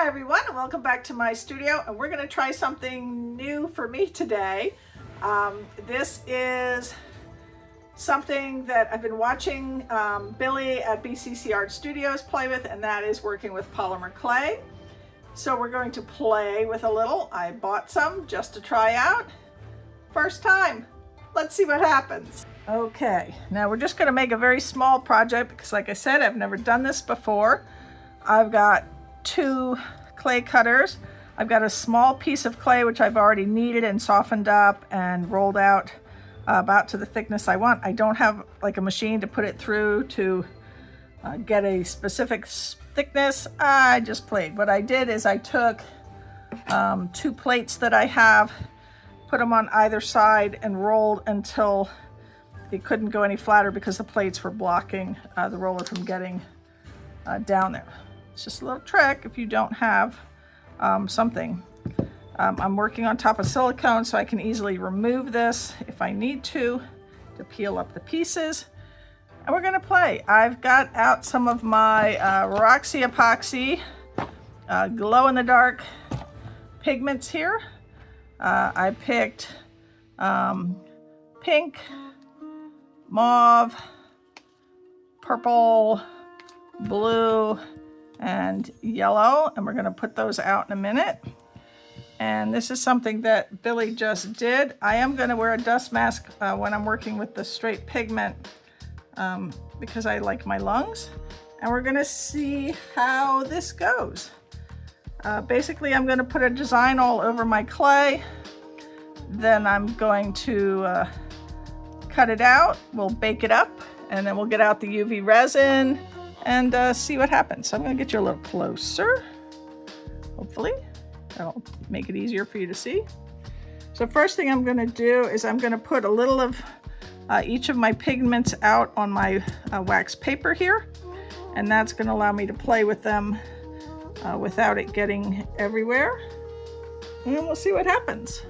Hi everyone, and welcome back to my studio, and we're going to try something new for me today. This is something that I've been watching Billy at BCC Arts Studios play with, and that is working with polymer clay. So we're going to play with a little. I bought some just to try out. First time. Let's see what happens. Okay, now we're just going to make a very small project because, like I said, I've never done this before. I've got 2 clay cutters. I've got a small piece of clay which I've already kneaded and softened up and rolled out about to the thickness I want. I don't have like a machine to put it through to get a specific thickness. I just played. What I did is I took 2 plates that I have, put them on either side and rolled until it couldn't go any flatter because the plates were blocking the roller from getting down there. It's just a little trick if you don't have something. I'm working on top of silicone, so I can easily remove this if I need to peel up the pieces. And we're gonna play. I've got out some of my Roxy Epoxy glow-in-the-dark pigments here. I picked pink, mauve, purple, blue, and yellow, and we're going to put those out in a minute. And this is something that Billy just did. I am going to wear a dust mask when I'm working with the straight pigment because I like my lungs. And we're going to see how this goes. Basically, I'm going to put a design all over my clay. Then I'm going to cut it out. We'll bake it up, and then we'll get out the UV resin and see what happens. So I'm going to get you a little closer, hopefully. That'll make it easier for you to see. So first thing I'm going to do is I'm going to put a little of each of my pigments out on my wax paper here, and that's going to allow me to play with them without it getting everywhere, and we'll see what happens.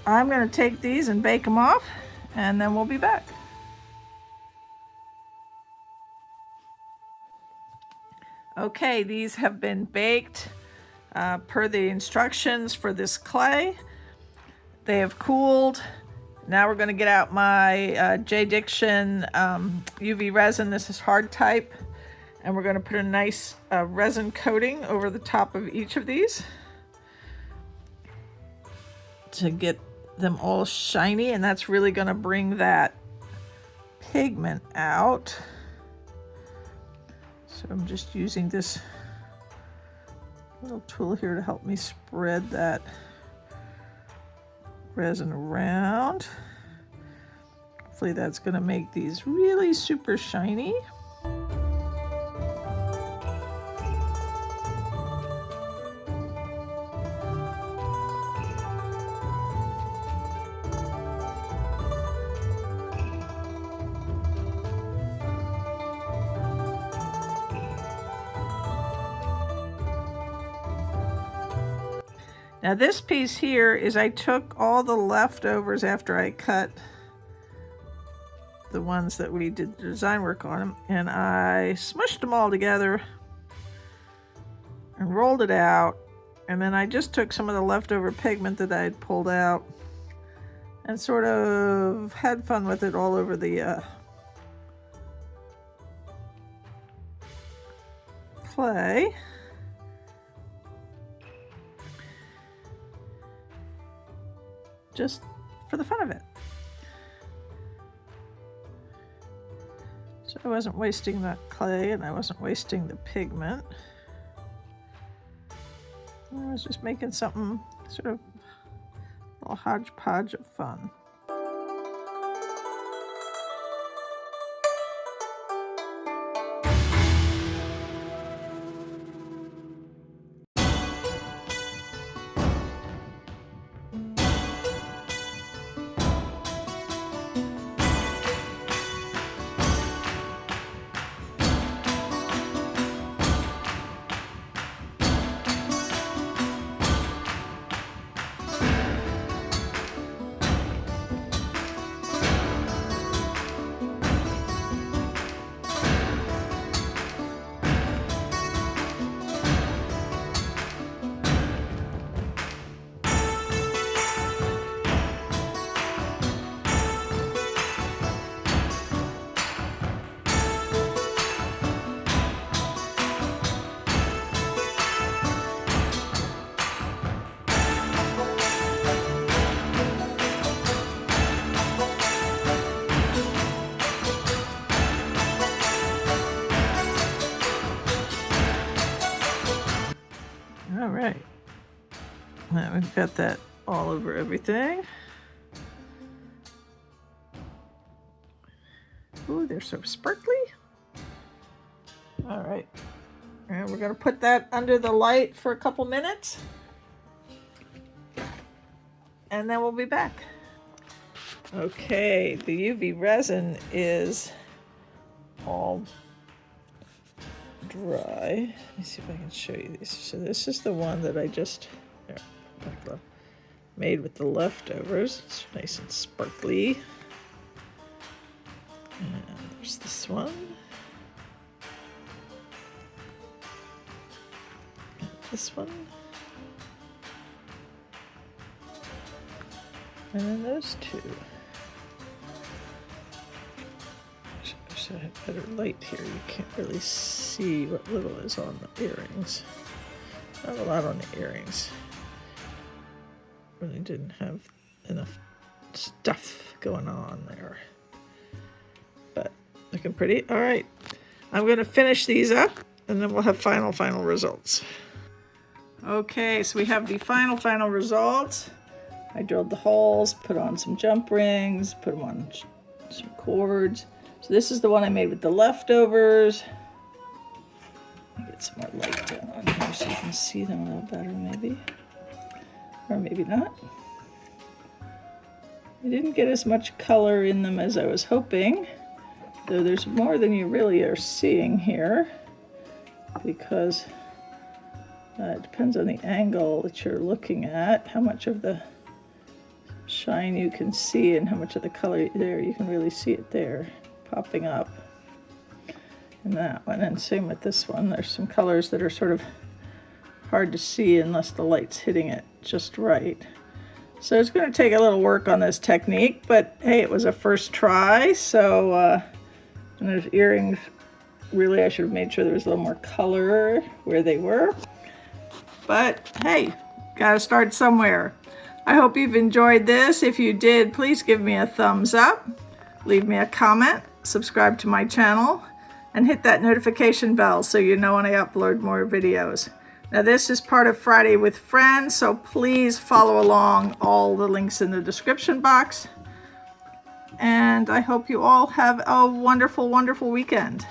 I'm going to take these and bake them off, and then we'll be back. Okay, these have been baked per the instructions for this clay. They have cooled. Now we're going to get out my J. Diction UV resin. This is hard type. And we're going to put a nice resin coating over the top of each of these to get them all shiny, and that's really going to bring that pigment out. So I'm just using this little tool here to help me spread that resin around. Hopefully that's going to make these really super shiny. Now this piece here is I took all the leftovers after I cut the ones that we did the design work on them, and I smushed them all together and rolled it out, and then I just took some of the leftover pigment that I had pulled out and sort of had fun with it all over the clay. Just for the fun of it. So I wasn't wasting that clay and I wasn't wasting the pigment. I was just making something sort of a little hodgepodge of fun. All right, now we've got that all over everything. Ooh, they're so sparkly. All right, and we're gonna put that under the light for a couple minutes, and then we'll be back. Okay, the UV resin is all dry. Let me see if I can show you these. So this is the one that I just made with the leftovers. It's nice and sparkly. And there's this one. And this one. And then those two. I have better light here. You can't really see what little is on the earrings. Not a lot on the earrings. Really didn't have enough stuff going on there. But looking pretty. All right. I'm going to finish these up and then we'll have final results. Okay, so we have the final results. I drilled the holes, put on some jump rings, put them on some cords. So this is the one I made with the leftovers. Get some more light down on here so you can see them a little better maybe. Or maybe not. I didn't get as much color in them as I was hoping, though there's more than you really are seeing here, because it depends on the angle that you're looking at, how much of the shine you can see and how much of the color there. You can really see it there popping up in that one, and same with this one. There's some colors that are sort of hard to see unless the light's hitting it just right. So it's going to take a little work on this technique, but hey, it was a first try. So and there's earrings, really I should have made sure there was a little more color where they were, but hey, gotta start somewhere. I hope you've enjoyed this. If you did, please give me a thumbs up, leave me a comment, subscribe to my channel, and hit that notification bell so you know when I upload more videos. Now this is part of Friday with Friends, so please follow along. All the links in the description box. And I hope you all have a wonderful, wonderful weekend.